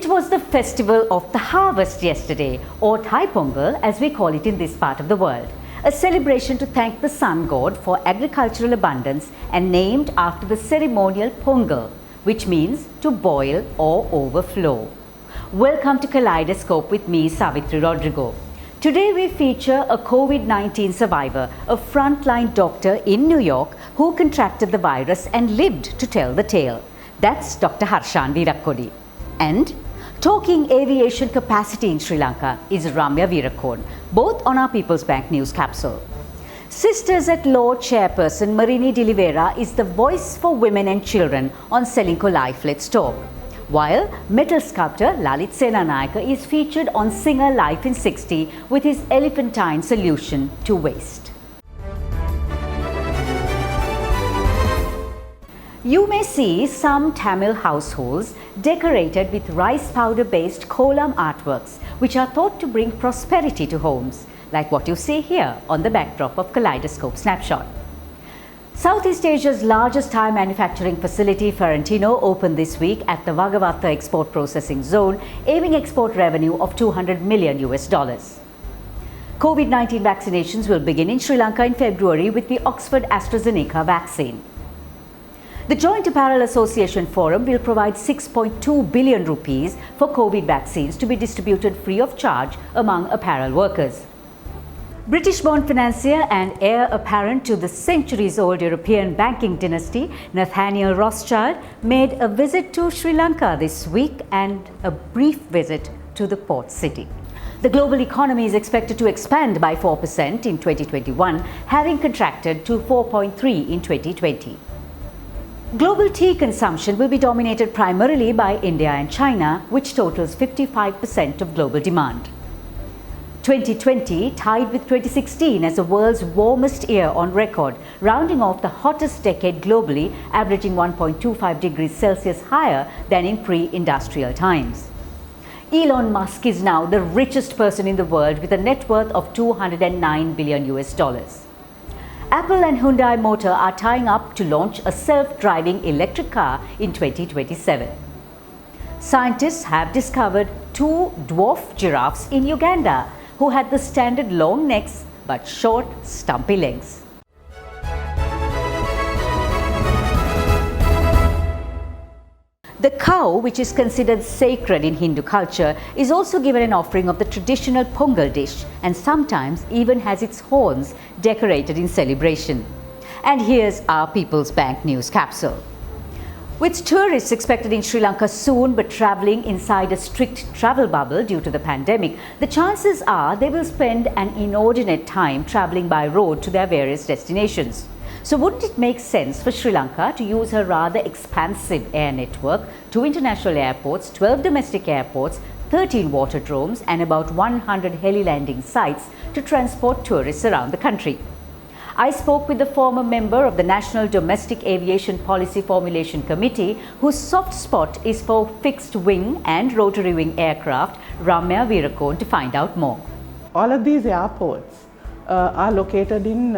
It was the festival of the harvest yesterday, or Thai Pongal as we call it in this part of the world. A celebration to thank the sun god for agricultural abundance and named after the ceremonial Pongal, which means to boil or overflow. Welcome to Kaleidoscope with me, Savithri Rodrigo. Today we feature a COVID-19 survivor, a frontline doctor in New York who contracted the virus and lived to tell the tale. That's Dr. Harshan Veerakkodi. And talking aviation capacity in Sri Lanka is Ramya Veerakkon, both on our People's Bank News capsule. Sisters at Law Chairperson Marini De Oliveira is the voice for women and children on Selinko Life Let's Talk. While metal sculptor Lalit Senanayake is featured on Singer Life in 60 with his elephantine solution to waste. You may see some Tamil households decorated with rice powder-based kolam artworks, which are thought to bring prosperity to homes, like what you see here on the backdrop of Kaleidoscope Snapshot. Southeast Asia's largest tire manufacturing facility, Ferentino, opened this week at the Vagavatta Export Processing Zone, aiming export revenue of $200 million. COVID-19 vaccinations will begin in Sri Lanka in February with the Oxford-AstraZeneca vaccine. The Joint Apparel Association Forum will provide 6.2 billion rupees for COVID vaccines to be distributed free of charge among apparel workers. British-born financier and heir apparent to the centuries-old European banking dynasty, Nathaniel Rothschild, made a visit to Sri Lanka this week and a brief visit to the port city. The global economy is expected to expand by 4% in 2021, having contracted to 4.3% in 2020. Global tea consumption will be dominated primarily by India and China, which totals 55% of global demand. 2020 tied with 2016 as the world's warmest year on record, rounding off the hottest decade globally, averaging 1.25 degrees Celsius higher than in pre-industrial times. Elon Musk is now the richest person in the world with a net worth of $209 billion. Apple and Hyundai Motor are tying up to launch a self-driving electric car in 2027. Scientists have discovered two dwarf giraffes in Uganda who had the standard long necks but short, stumpy legs. The cow, which is considered sacred in Hindu culture, is also given an offering of the traditional Pongal dish and sometimes even has its horns decorated in celebration. And here's our People's Bank News capsule. With tourists expected in Sri Lanka soon but travelling inside a strict travel bubble due to the pandemic, the chances are they will spend an inordinate time travelling by road to their various destinations. So wouldn't it make sense for Sri Lanka to use her rather expansive air network, 2 international airports, 12 domestic airports, 13 waterdromes and about 100 heli-landing sites to transport tourists around the country? I spoke with the former member of the National Domestic Aviation Policy Formulation Committee, whose soft spot is for fixed-wing and rotary-wing aircraft, Ramya Veerakkon, to find out more. All of these airports are located in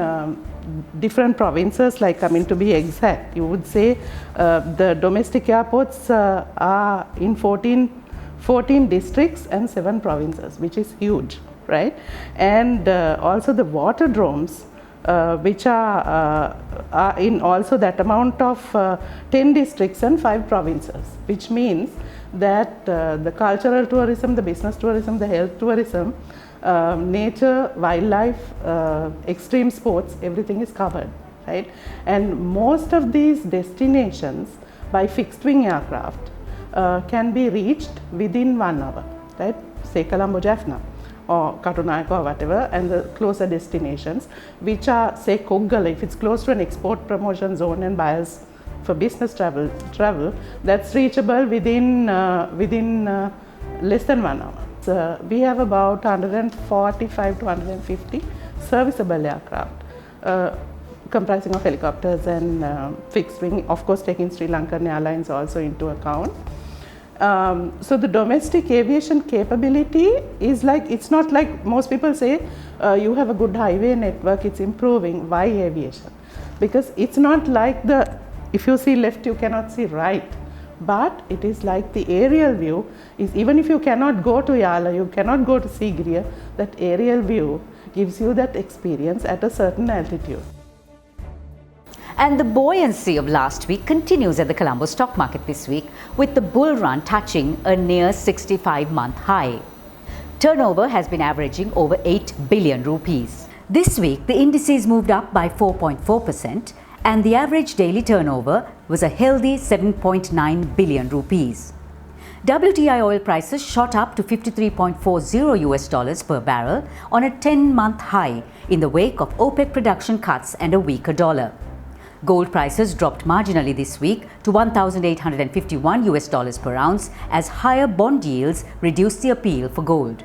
different provinces, like, to be exact, you would say the domestic airports are in 14 districts and 7 provinces, which is huge, right? And also the waterdromes, which are in also that amount of 10 districts and 5 provinces, which means that the cultural tourism, the business tourism, the health tourism, nature, wildlife, extreme sports, everything is covered, right? And most of these destinations by fixed wing aircraft can be reached within 1 hour, right? Say Colombo Jaffna or Katunayaka or whatever, and the closer destinations, which are, say, Koggala, if it's close to an export promotion zone and buyers for business travel, that's reachable within less than 1 hour. So we have about 145 to 150 serviceable aircraft, comprising of helicopters and fixed wing, of course taking Sri Lankan Airlines also into account. So the domestic aviation capability is like, it's not like most people say, you have a good highway network, it's improving. Why aviation? Because it's not like if you see left, you cannot see right. but it is like the aerial view is, even if you cannot go to Yala, you cannot go to Sigiriya, that aerial view gives you that experience at a certain altitude. And the buoyancy of last week continues at the Colombo stock market this week, with the bull run touching a near 65-month high. Turnover has been averaging over 8 billion rupees. This week, the indices moved up by 4.4%, and the average daily turnover was a healthy 7.9 billion rupees. WTI oil prices shot up to $53.40 per barrel on a 10-month high in the wake of OPEC production cuts and a weaker dollar. Gold prices dropped marginally this week to $1,851 per ounce as higher bond yields reduced the appeal for gold.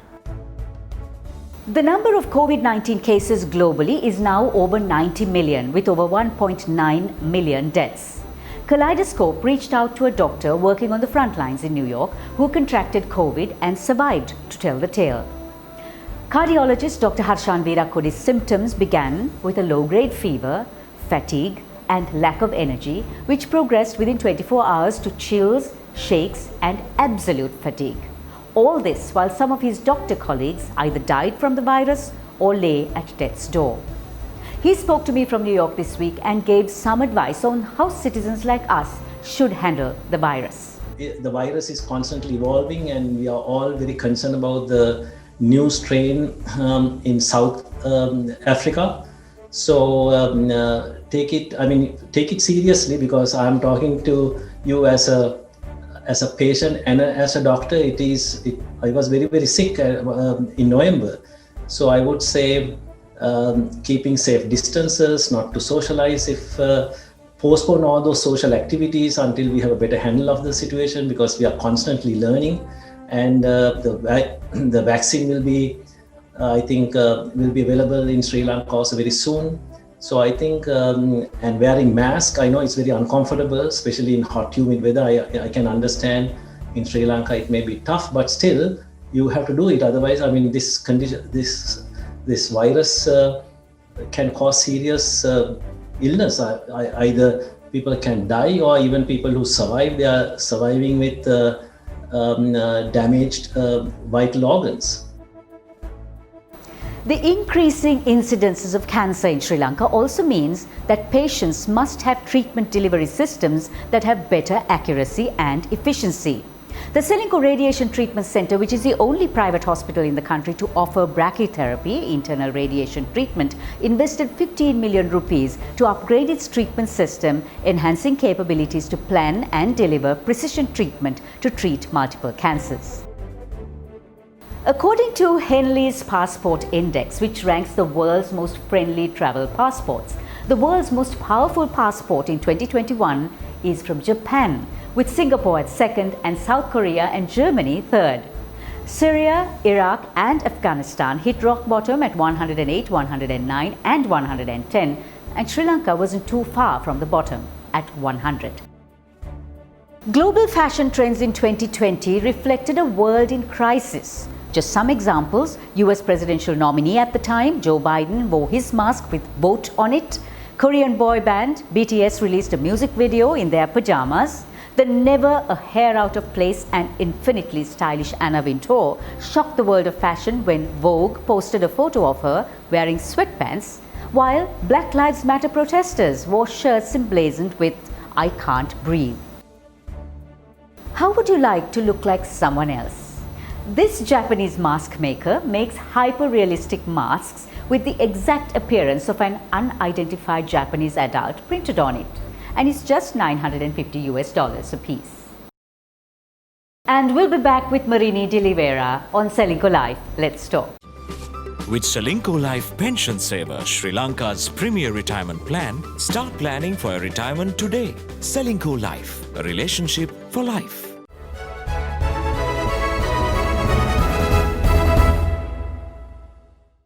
The number of COVID-19 cases globally is now over 90 million, with over 1.9 million deaths. Kaleidoscope reached out to a doctor working on the front lines in New York who contracted COVID and survived to tell the tale. Cardiologist Dr. Harshanvi Rakkodi's symptoms began with a low-grade fever, fatigue, and lack of energy, which progressed within 24 hours to chills, shakes, and absolute fatigue. All this while some of his doctor colleagues either died from the virus or lay at death's door. He spoke to me from New York this week and gave some advice on how citizens like us should handle the virus. The virus is constantly evolving, and we are all very concerned about the new strain in South Africa. So take it seriously, because I'm talking to you as a patient and as a doctor. I was very, very sick in November. So I would say keeping safe distances, not to socialize, postpone all those social activities until we have a better handle of the situation, because we are constantly learning. And the vaccine will be, I think, will be available in Sri Lanka also very soon. So I think, and wearing mask, I know it's very uncomfortable, especially in hot, humid weather. I can understand in Sri Lanka it may be tough, but still you have to do it. Otherwise, I mean, this virus can cause serious illness. Either people can die, or even people who survive, they are surviving with damaged vital organs. The increasing incidences of cancer in Sri Lanka also means that patients must have treatment delivery systems that have better accuracy and efficiency. The Selinko Radiation Treatment Center, which is the only private hospital in the country to offer brachytherapy, internal radiation treatment, invested 15 million rupees to upgrade its treatment system, enhancing capabilities to plan and deliver precision treatment to treat multiple cancers. According to Henley's Passport Index, which ranks the world's most friendly travel passports, the world's most powerful passport in 2021 is from Japan, with Singapore at second and South Korea and Germany third. Syria, Iraq and Afghanistan hit rock bottom at 108, 109 and 110, and Sri Lanka wasn't too far from the bottom at 100. Global fashion trends in 2020 reflected a world in crisis. Just some examples: US presidential nominee at the time, Joe Biden, wore his mask with "vote" on it. Korean boy band BTS released a music video in their pajamas. The never a hair out of place and infinitely stylish Anna Wintour shocked the world of fashion when Vogue posted a photo of her wearing sweatpants, while Black Lives Matter protesters wore shirts emblazoned with "I can't breathe." How would you like to look like someone else? This Japanese mask maker makes hyper-realistic masks with the exact appearance of an unidentified Japanese adult printed on it, and it's just $950 a piece. And we'll be back with Marini De Oliveira on Selinko Life. Let's talk. With Selinko Life Pension Saver, Sri Lanka's premier retirement plan, start planning for a retirement today. Selinko Life, a relationship for life.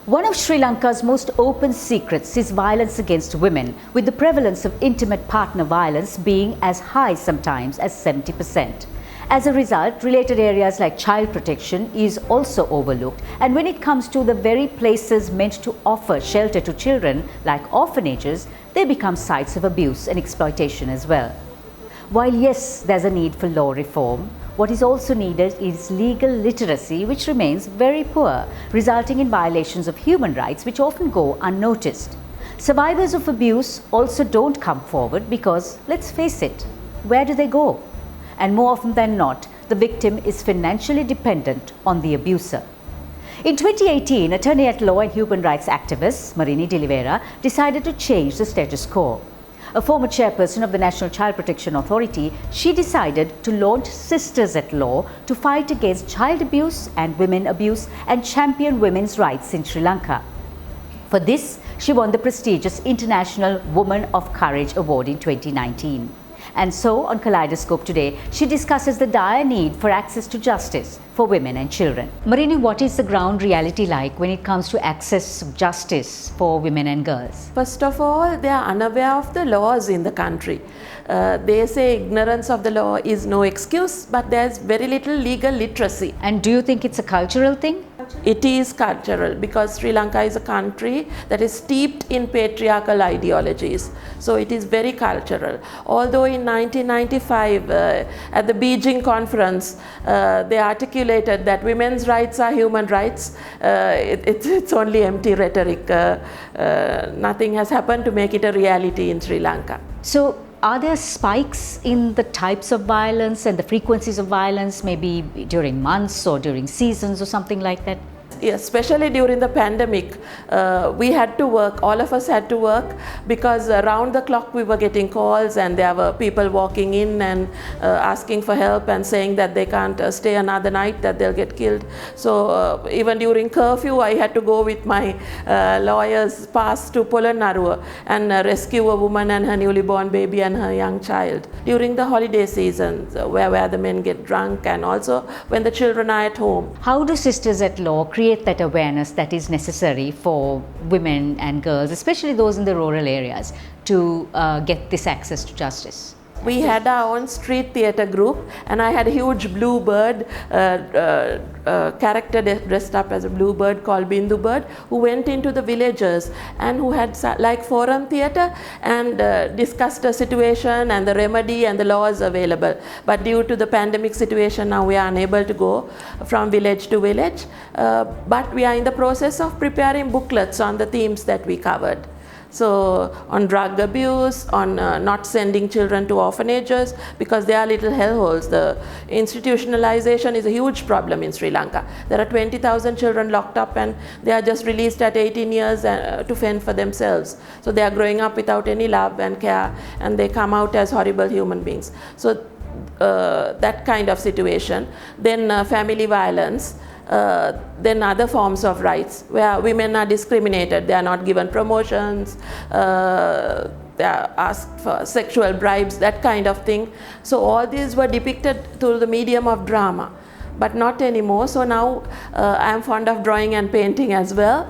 One of Sri Lanka's most open secrets is violence against women, with the prevalence of intimate partner violence being as high sometimes as 70%. As a result, related areas like child protection is also overlooked, and when it comes to the very places meant to offer shelter to children, like orphanages, they become sites of abuse and exploitation as well. While yes, there's a need for law reform, what is also needed is legal literacy, which remains very poor, resulting in violations of human rights which often go unnoticed. Survivors of abuse also don't come forward because, let's face it, where do they go? And more often than not, the victim is financially dependent on the abuser. In 2018, attorney at law and human rights activist Marini De Oliveira decided to change the status quo. A former chairperson of the National Child Protection Authority, she decided to launch Sisters at Law to fight against child abuse and women abuse and champion women's rights in Sri Lanka. For this, she won the prestigious International Woman of Courage Award in 2019. And so, on Kaleidoscope today, she discusses the dire need for access to justice for women and children. Marini, what is the ground reality like when it comes to access to justice for women and girls? First of all, they are unaware of the laws in the country. They say ignorance of the law is no excuse, but there's very little legal literacy. And do you think it's a cultural thing? It is cultural because Sri Lanka is a country that is steeped in patriarchal ideologies. So it is very cultural. Although in 1995 at the Beijing conference they articulated that women's rights are human rights, it's only empty rhetoric. Nothing has happened to make it a reality in Sri Lanka. So are there spikes in the types of violence and the frequencies of violence, maybe during months or during seasons or something like that? Especially during the pandemic, we had to work, all of us had to work because around the clock we were getting calls and there were people walking in and asking for help and saying that they can't stay another night, that they'll get killed. So even during curfew, I had to go with my lawyer's pass to Polonnaruwa and rescue a woman and her newly born baby and her young child. During the holiday seasons where the men get drunk and also when the children are at home. How do Sisters at Law create that awareness that is necessary for women and girls, especially those in the rural areas, to get this access to justice? We had our own street theatre group and I had a huge bluebird character dressed up as a bluebird called Bindu Bird, who went into the villages and who had like forum theatre and discussed a situation and the remedy and the laws available. But due to the pandemic situation now we are unable to go from village to village, but we are in the process of preparing booklets on the themes that we covered. So on drug abuse, on not sending children to orphanages because they are little hellholes. The institutionalization is a huge problem in Sri Lanka. There are 20,000 children locked up and they are just released at 18 years to fend for themselves. So they are growing up without any love and care and they come out as horrible human beings. So that kind of situation. Then family violence. Then other forms of rights where women are discriminated, they are not given promotions, they are asked for sexual bribes, that kind of thing. So all these were depicted through the medium of drama, but not anymore. So now I am fond of drawing and painting as well.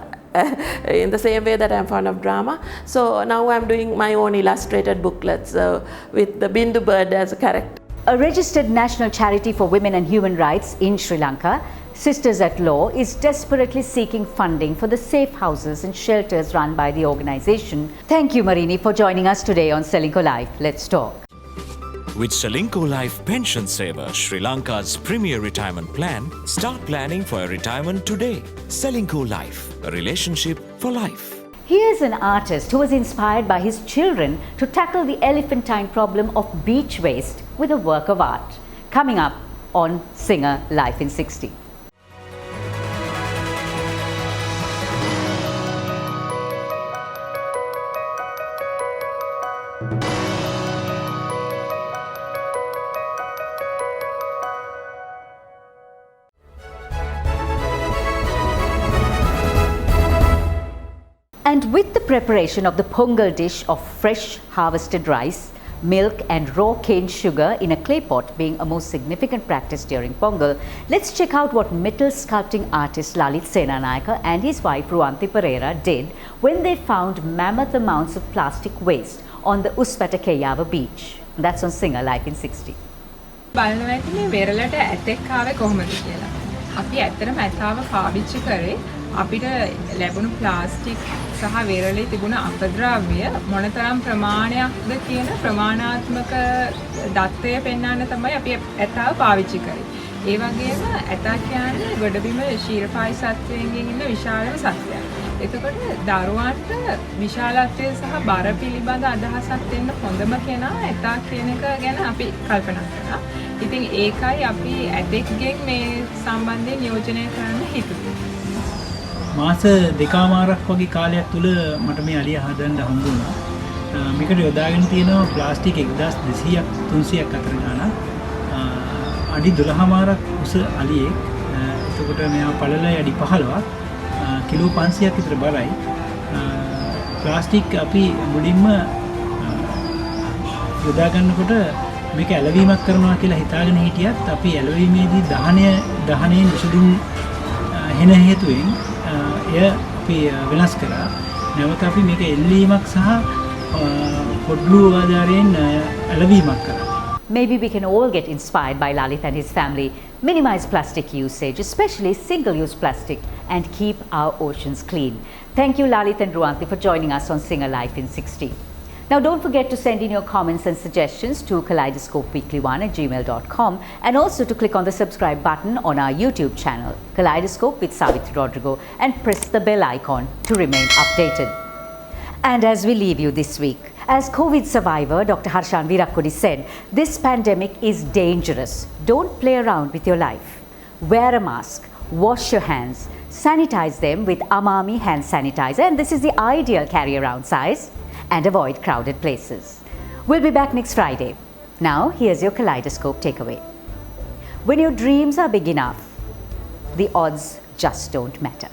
In the same way that I am fond of drama. So now I am doing my own illustrated booklets with the Bindu Bird as a character. A registered national charity for women and human rights in Sri Lanka, Sisters at Law is desperately seeking funding for the safe houses and shelters run by the organization. Thank you, Marini, for joining us today on Selingco Life. Let's talk. With Selingco Life Pension Saver, Sri Lanka's premier retirement plan, start planning for your retirement today. Selingco Life, a relationship for life. Here's an artist who was inspired by his children to tackle the elephantine problem of beach waste with a work of art. Coming up on Singer Life in 60. And with the preparation of the Pongal dish of fresh harvested rice, milk and raw cane sugar in a clay pot being a most significant practice during Pongal, let's check out what metal sculpting artist Lalit Senanayaka and his wife Ruanti Pereira did when they found mammoth amounts of plastic waste on the Uspatakeyawa beach. That's on Singer Life in 60. බලනවා ඇති මේ වෙරළට ඇටෙක් ආවේ කොහොමද කියලා. අපි ඇත්තටම ඇතාව පාවිච්චි කරේ අපිට ලැබුණු ප්ලාස්ටික් සහ වෙරළේ තිබුණ අපද්‍රව්‍ය මොනතරම් ප්‍රමාණයක්ද කියන ප්‍රමාණාත්මක දත්තය පෙන්වන්න තමයි අපි ඇතාව පාවිච්චි කරේ. ඒ වගේම ඇතා කියන්නේ ගොඩබිම ශීර්ෂපායි සත්වයන්ගෙන් ඉන්න විශාලම සත්වයක්. එතකොට දරුවන්ට විශාලත්වය සහ බර පිළිබඳ අදහසක් දෙන්න හොඳම කෙනා ඇතා කියන එක ගැන අපි කල්පනා කරා. ඉතින් ඒකයි අපි ඇතෙක්ගෙන් මේ සම්බන්ධයෙන් නියෝජනය කරන්න හිතුවේ. මාස දෙකමාරක් වගේ කාලයක් තුල මට මේ අලිය හදන්න හම්බ වුණා. මේකට යොදාගෙන තියෙනවා ප්ලාස්ටික් 1200ක් 300ක් අතර ගාණක්. අඩි 12මාරක් උස අලියෙක්. එතකොට මෙයා පළලයි අඩි 15ක්. කිලෝ 500ක් විතර බරයි. ප්ලාස්ටික් අපි මුලින්ම යොදා ගන්නකොට මේක ඇලවීමක් කරනවා කියලා හිතාගෙන හිටියත් අපි ඇලවීමේදී දහනයෙන් විසඳුම් හෙන හේතුවෙන් එය අපි වෙනස් කරා. නැවත අපි මේක එල්ලීමක් සහ පොඩ්ඩු ආධාරයෙන් ඇලවීමක් කරා. Maybe we can all get inspired by Lalit and his family, minimize plastic usage, especially single-use plastic, and keep our oceans clean. Thank you, Lalit and Ruanti, for joining us on Singer Life in 60. Now, don't forget to send in your comments and suggestions to kaleidoscopeweekly1@gmail.com, and also to click on the subscribe button on our YouTube channel, Kaleidoscope with Savithri Rodrigo, and press the bell icon to remain updated. And as we leave you this week, as COVID survivor Dr. Harshan Virakudi said, this pandemic is dangerous. Don't play around with your life. Wear a mask, wash your hands, sanitize them with Amami hand sanitizer, and this is the ideal carry-around size, and avoid crowded places. We'll be back next Friday. Now, here's your Kaleidoscope takeaway. When your dreams are big enough, the odds just don't matter.